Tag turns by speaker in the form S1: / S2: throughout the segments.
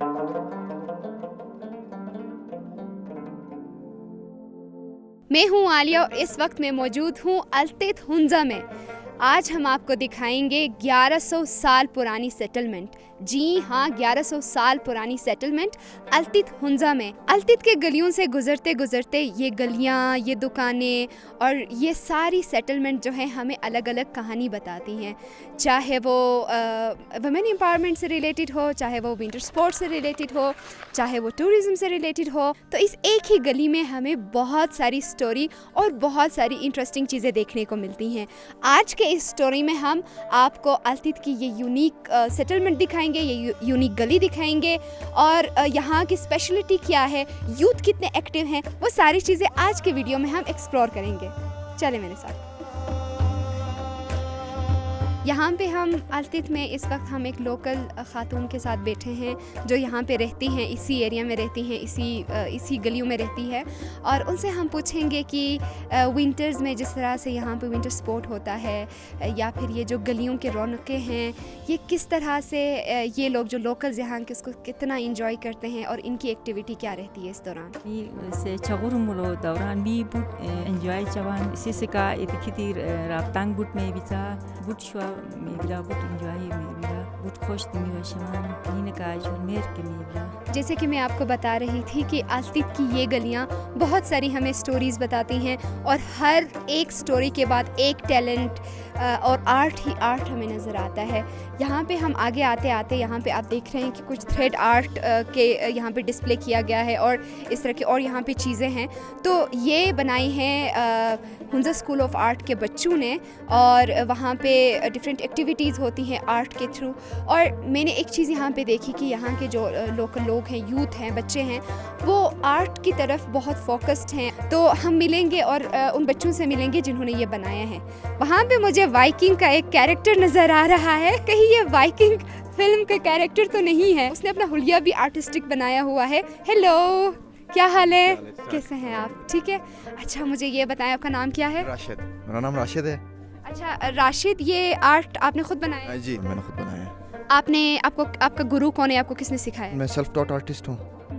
S1: मैं हूँ आलिया और इस वक्त मैं मौजूद हूँ अल्तित हुंजा में। आज हम आपको दिखाएंगे 1100 साल पुरानी सेटलमेंट। जी हाँ, 1100 साल पुरानी सेटलमेंट अल्तित हुंजा में। अल्तित के गलियों से गुजरते गुजरते ये गलियाँ, ये दुकानें और ये सारी सेटलमेंट जो है हमें अलग अलग कहानी बताती हैं। चाहे वो वुमेन एम्पावरमेंट से रिलेटेड हो, चाहे वो विंटर स्पोर्ट्स से रिलेटेड हो, चाहे वो टूरिज़म से रिलेटेड हो, तो इस एक ही गली में हमें बहुत सारी स्टोरी और बहुत सारी इंटरेस्टिंग चीज़ें देखने को मिलती हैं। आज के इस स्टोरी में हम आपको अल्तित की ये यूनिक सेटलमेंट दिखाएंगे, ये यूनिक गली दिखाएंगे और यहाँ की स्पेशलिटी क्या है, यूथ कितने एक्टिव हैं, वो सारी चीज़ें आज के वीडियो में हम एक्सप्लोर करेंगे। चले मेरे साथ। यहाँ पे हम अल्तित में इस वक्त हम एक लोकल ख़ातून के साथ बैठे हैं जो यहाँ पे रहती हैं, इसी एरिया में रहती हैं, इसी गलियों में रहती है और उनसे हम पूछेंगे कि विंटर्स में जिस तरह से यहाँ पे विंटर स्पोर्ट होता है या फिर ये जो गलियों के रौनकें हैं, ये किस तरह से ये लोग जो लोकल्स यहाँ के उसको कितना इंजॉय करते हैं और इनकी एक्टिविटी क्या रहती है इस दौरान। जैसे कि मैं आपको बता रही थी कि अल्तित की ये गलियाँ बहुत सारी हमें स्टोरीज़ बताती हैं और हर एक स्टोरी के बाद एक टैलेंट और आर्ट ही आर्ट हमें नज़र आता है। यहाँ पे हम आगे आते आते यहाँ पे आप देख रहे हैं कि कुछ थ्रेड आर्ट के यहाँ पे डिस्प्ले किया गया है और इस तरह की और यहाँ पे चीज़ें हैं। तो ये बनाई हैं हुंजा स्कूल ऑफ आर्ट के बच्चों ने और वहाँ पे डिफरेंट एक्टिविटीज़ होती हैं आर्ट के थ्रू। और मैंने एक चीज़ यहाँ पे देखी कि यहाँ के जो लोकल लोग हैं, यूथ हैं, बच्चे हैं, वो आर्ट की तरफ बहुत फोकस्ड हैं। तो हम मिलेंगे और उन बच्चों से मिलेंगे जिन्होंने ये बनाया है। वहाँ पे मुझे वाइकिंग का एक कैरेक्टर नज़र आ रहा है। कहीं ये वाइकिंग फिल्म का कैरेक्टर तो नहीं है? उसने अपना हुलिया भी आर्टिस्टिक बनाया हुआ है। हेलो, क्या हाल है? कैसे हैं आप? ठीक है। अच्छा, मुझे ये बताएं आपका नाम क्या है?
S2: राशिद। मेरा नाम राशिद है।
S1: अच्छा राशिद, ये आर्ट आपने खुद बनाया है?
S2: जी, मैंने खुद बनाया है।
S1: आपका गुरु कौन है? आपको किसने सिखाया?
S2: मैं सेल्फ टॉट आर्टिस्ट हूँ।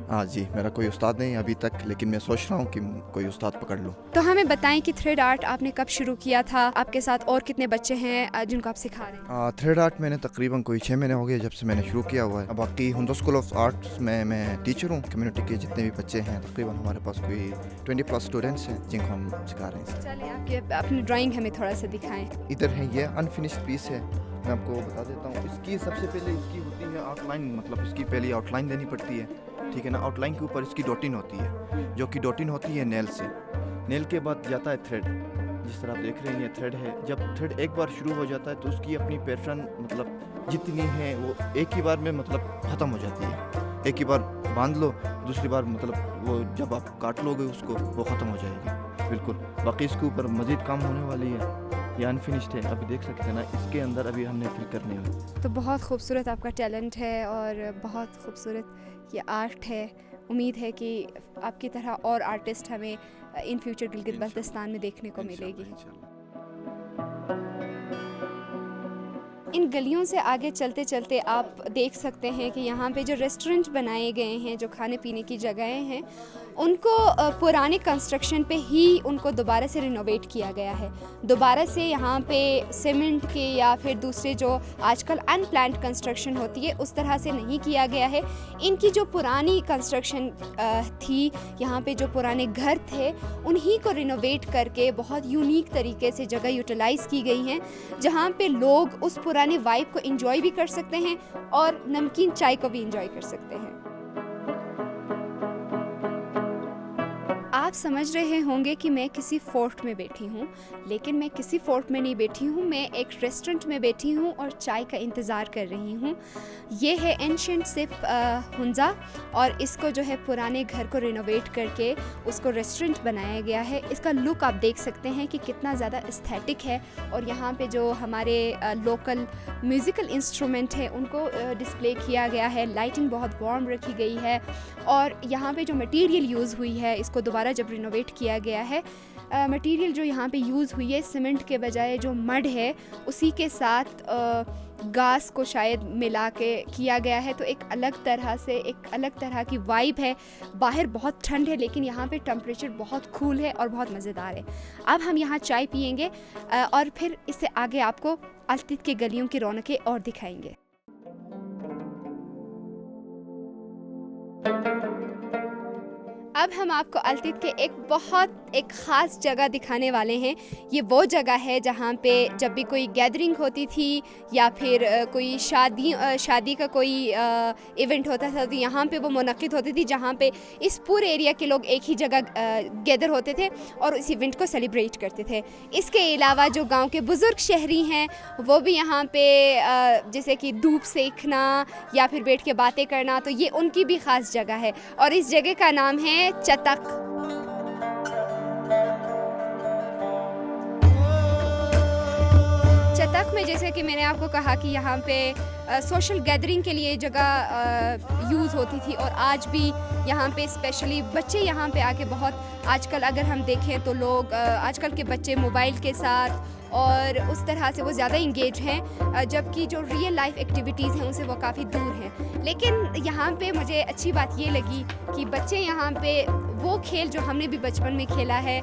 S2: हाँ जी, मेरा कोई उस्ताद नहीं अभी तक, लेकिन मैं सोच रहा हूँ कि कोई उस्ताद पकड़ लूँ।
S1: तो हमें बताएं कि थ्रेड आर्ट आपने कब शुरू किया था? आपके साथ और कितने बच्चे हैं जिनको आप सिखा रहे हैं?
S2: थ्रेड आर्ट मैंने तकरीबन कोई 6 महीने हो गए जब से मैंने शुरू किया हुआ है। बाकी हुंजा स्कूल ऑफ आर्ट्स में मैं टीचर हूँ। कम्युनिटी के जितने भी बच्चे हैं, तकरीबन हमारे पास कोई 20+ स्टूडेंट्स हैं जिनको हम सिखा रहे हैं।
S1: चलिए, आपके अपनी ड्राइंग हमें थोड़ा सा दिखाएं।
S2: इधर है, ये अनफिनिश्ड पीस है। मैं आपको बता देता हूँ, इसकी सबसे पहले इसकी होती है आउटलाइन, मतलब इसकी पहली आउटलाइन देनी पड़ती है, ठीक है ना। आउटलाइन के ऊपर इसकी डॉटिंग होती है, जो कि डॉटिंग होती है नेल से। नेल के बाद जाता है थ्रेड। जिस तरह आप देख रहे हैं, ये थ्रेड है। जब थ्रेड एक बार शुरू हो जाता है तो उसकी अपनी पैटर्न मतलब जितनी है वो एक ही बार में मतलब ख़त्म हो जाती है। एक ही बार बांध लो, दूसरी बार मतलब वो जब आप काट लोगे उसको, वो ख़त्म हो जाएगी बिल्कुल। बाकी इसके ऊपर मज़ीद काम होने वाली है। ये अनफिनिश्ड है, अभी देख सकते हैं ना, इसके अंदर अभी हमने फिल करने हैं।
S1: तो बहुत खूबसूरत आपका टैलेंट है और बहुत खूबसूरत ये आर्ट है। उम्मीद है कि आपकी तरह और आर्टिस्ट हमें इन फ्यूचर गिलगित बल्तिस्तान में देखने को मिलेगी। इन गलियों से आगे चलते चलते आप देख सकते हैं कि यहाँ पे जो रेस्टोरेंट बनाए गए हैं, जो खाने पीने की जगहें हैं, उनको पुराने कंस्ट्रक्शन पे ही उनको दोबारा से रिनोवेट किया गया है। दोबारा से यहाँ पे सीमेंट के या फिर दूसरे जो आजकल अनप्लान्ड कंस्ट्रक्शन होती है उस तरह से नहीं किया गया है। इनकी जो पुरानी कंस्ट्रक्शन थी, यहाँ पे जो पुराने घर थे, उन्हीं को रिनोवेट करके बहुत यूनिक तरीके से जगह यूटिलाइज़ की गई हैं, जहाँ पे लोग उस पुराने वाइब को एंजॉय भी कर सकते हैं और नमकीन चाय को भी एंजॉय कर सकते हैं। आप समझ रहे होंगे कि मैं किसी फोर्ट में बैठी हूँ, लेकिन मैं किसी फोर्ट में नहीं बैठी हूँ, मैं एक रेस्टोरेंट में बैठी हूँ और चाय का इंतज़ार कर रही हूँ। ये है एंशिएंट सिप हुंजा और इसको जो है पुराने घर को रिनोवेट करके उसको रेस्टोरेंट बनाया गया है। इसका लुक आप देख सकते हैं कि कितना ज़्यादा एस्थेटिक है और यहाँ पे जो हमारे लोकल म्यूज़िकल इंस्ट्रूमेंट है उनको डिस्प्ले किया गया है। लाइटिंग बहुत वार्म रखी गई है और यहाँ पे जो मटेरियल यूज़ हुई है, इसको दोबारा जब रिनोवेट किया गया है। मटेरियल जो यहाँ पे यूज़ हुई है, सीमेंट के बजाय जो मड है उसी के साथ घास को शायद मिला के किया गया है। तो एक अलग तरह की वाइब है। बाहर बहुत ठंड है लेकिन यहाँ पे टेम्परेचर बहुत कूल है और बहुत मज़ेदार है। अब हम यहाँ चाय पियेंगे और फिर इससे आगे आपको अल्तित के गलियों की रौनकें और दिखाएंगे। अब हम आपको अल्तित के एक ख़ास जगह दिखाने वाले हैं। ये वो जगह है जहाँ पे जब भी कोई गैदरिंग होती थी या फिर कोई शादी का कोई इवेंट होता था तो यहाँ पे वो मुनक्किद होती थी, जहाँ पे इस पूरे एरिया के लोग एक ही जगह गैदर होते थे और इस इवेंट को सेलिब्रेट करते थे। इसके अलावा जो गांव के बुज़ुर्ग शहरी हैं वो भी यहाँ पे जैसे कि धूप सेकना या फिर बैठ के बातें करना, तो ये उनकी भी ख़ास जगह है और इस जगह का नाम है चतक। चतक में जैसे कि मैंने आपको कहा कि यहाँ पे सोशल गैदरिंग के लिए जगह यूज़ होती थी और आज भी यहाँ पे स्पेशली बच्चे यहाँ पे आके बहुत, आजकल अगर हम देखें तो लोग आजकल के बच्चे मोबाइल के साथ और उस तरह से वो ज़्यादा इंगेज हैं, जबकि जो रियल लाइफ एक्टिविटीज़ हैं उनसे वो काफ़ी दूर हैं। लेकिन यहाँ पे मुझे अच्छी बात ये लगी कि बच्चे यहाँ पे वो खेल जो हमने भी बचपन में खेला है,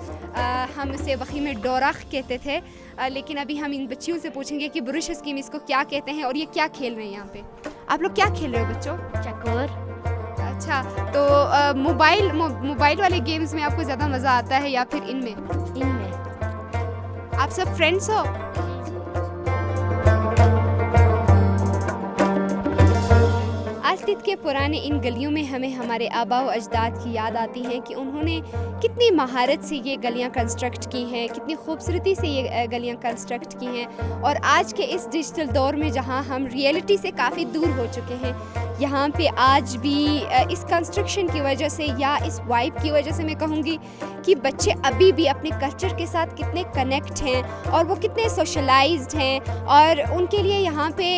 S1: हम इसे वक़ी में डोराख कहते थे, लेकिन अभी हम इन बच्चियों से पूछेंगे कि बुरुश स्कीम इसको क्या कहते हैं और ये क्या खेल रहे हैं यहाँ पे। आप लोग क्या खेल रहे हो बच्चों?
S3: चकोर।
S1: अच्छा, तो मोबाइल वाले गेम्स में आपको ज़्यादा मज़ा आता है या फिर इनमें?
S3: इनमें।
S1: आप सब फ्रेंड्स हो? अल्तित के पुराने इन गलियों में हमें हमारे आबा व अजदाद की याद आती है कि उन्होंने कितनी महारत से ये गलियां कंस्ट्रक्ट की हैं, कितनी खूबसूरती से ये गलियां कंस्ट्रक्ट की हैं। और आज के इस डिजिटल दौर में जहां हम रियलिटी से काफ़ी दूर हो चुके हैं, यहाँ पे आज भी इस कंस्ट्रक्शन की वजह से या इस वाइब की वजह से मैं कहूँगी कि बच्चे अभी भी अपने कल्चर के साथ कितने कनेक्ट हैं और वो कितने सोशलाइज्ड हैं और उनके लिए यहाँ पे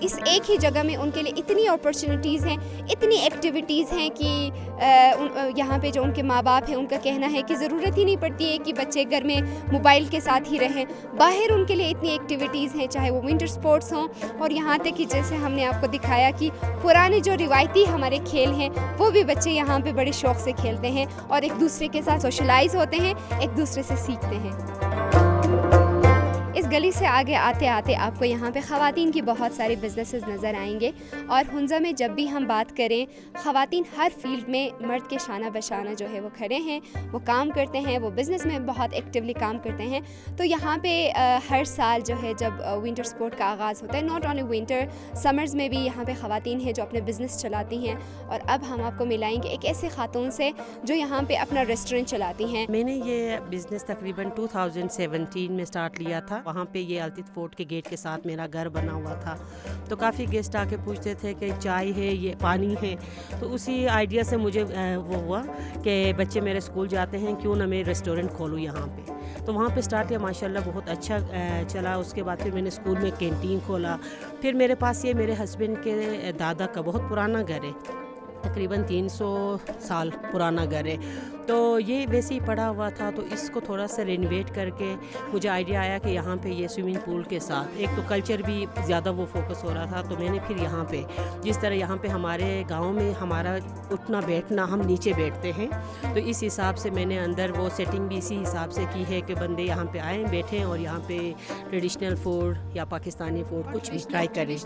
S1: इस एक ही जगह में उनके लिए इतनी अपॉर्चुनिटीज़ हैं, इतनी एक्टिविटीज़ हैं कि यहाँ पे जो उनके माँ बाप हैं उनका कहना है कि ज़रूरत ही नहीं पड़ती है कि बच्चे घर में मोबाइल के साथ ही रहें। बाहर उनके लिए इतनी एक्टिविटीज़ हैं, चाहे वो विंटर स्पोर्ट्स हों और यहाँ तक कि जैसे हमने आपको दिखाया कि पुराने जो रिवायती हमारे खेल हैं वो भी बच्चे यहाँ पे बड़े शौक़ से खेलते हैं और एक दूसरे के साथ सोशलाइज होते हैं, एक दूसरे से सीखते हैं। इस गली से आगे आते आते आपको यहाँ पे ख़वातीन की बहुत सारे बिजनेसेस नज़र आएंगे और हुंज़ा में जब भी हम बात करें, ख़वातीन हर फील्ड में मर्द के शाना बशाना जो है वो खड़े हैं, वो काम करते हैं, वो बिज़नेस में बहुत एक्टिवली काम करते हैं। तो यहाँ पे हर साल जो है जब विंटर स्पोर्ट का आगाज़ होता है, नॉट ओनली विंटर, समर्स में भी यहाँ पे ख़वातीन हैं जो अपने बिज़नेस चलाती हैं। और अब हम आपको मिलाएंगे एक ऐसे खातून से जो यहाँ पे अपना रेस्टोरेंट चलाती हैं।
S4: मैंने ये बिज़नेस तकरीबन 2017 में स्टार्ट लिया था। वहाँ पे ये अल्तित फोर्ट के गेट के साथ मेरा घर बना हुआ था, तो काफ़ी गेस्ट आके पूछते थे कि चाय है, ये पानी है। तो उसी आइडिया से मुझे वो हुआ कि बच्चे मेरे स्कूल जाते हैं, क्यों ना मैं रेस्टोरेंट खोलूँ यहाँ पे। तो वहाँ पे स्टार्ट किया, माशाल्लाह बहुत अच्छा चला। उसके बाद फिर मैंने स्कूल में कैंटीन खोला। फिर मेरे पास ये मेरे हस्बैंड के दादा का बहुत पुराना घर है, तकरीबन 300 साल पुराना घर है। तो ये वैसे ही पड़ा हुआ था, तो इसको थोड़ा सा रेनोवेट करके मुझे आइडिया आया कि यहाँ पे ये स्विमिंग पूल के साथ एक तो कल्चर भी ज़्यादा वो फोकस हो रहा था। तो मैंने फिर यहाँ पे जिस तरह यहाँ पे हमारे गांव में हमारा उठना बैठना, हम नीचे बैठते हैं, तो इस हिसाब से मैंने अंदर वो सेटिंग भी इसी हिसाब से की है कि बंदे यहाँ पे आएँ, बैठें और यहाँ पे ट्रेडिशनल फूड या पाकिस्तानी फूड कुछ भी ट्राई करें,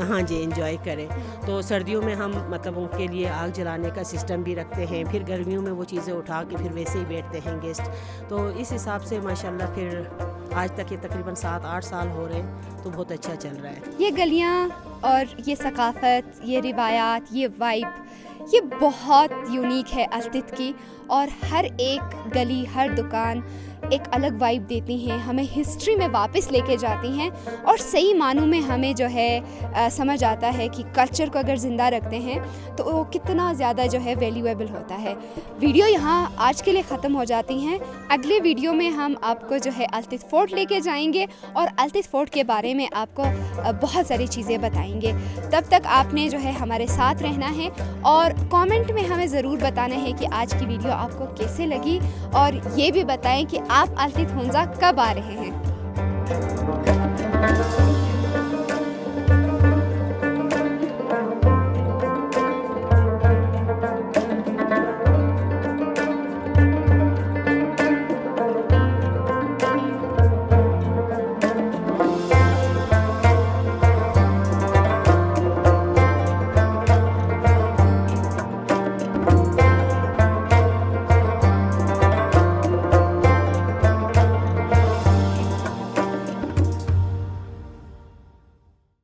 S4: हाँ जी, एंजॉय करें। तो सर्दियों में हम मतलब उनके लिए आग जलाने का सिस्टम भी रखते हैं, फिर गर्मियों में वो चीज़ें उठा के फिर वैसे ही बैठते हैं गेस्ट। तो इस हिसाब से माशाल्लाह फिर आज तक ये तकरीबन 7-8 साल हो रहे हैं, तो बहुत अच्छा चल रहा है।
S1: ये गलियाँ और ये सकाफ़त, ये रिवायात, ये वाइब, ये बहुत यूनिक है अल्तित की। और हर एक गली, हर दुकान एक अलग वाइब देती हैं, हमें हिस्ट्री में वापस लेके जाती हैं और सही मानों में हमें जो है समझ आता है कि कल्चर को अगर ज़िंदा रखते हैं तो वो कितना ज़्यादा जो है वैल्यूएबल होता है। वीडियो यहाँ आज के लिए ख़त्म हो जाती हैं। अगले वीडियो में हम आपको जो है अल्तित फोर्ट लेके जाएंगे और अल्तित फोर्ट के बारे में आपको बहुत सारी चीज़ें बताएंगे। तब तक आपने जो है हमारे साथ रहना है और कमेंट में हमें ज़रूर बताना है कि आज की वीडियो आपको कैसे लगी और ये भी बताएं कि आप आल्तित होन्जा कब आ रहे हैं।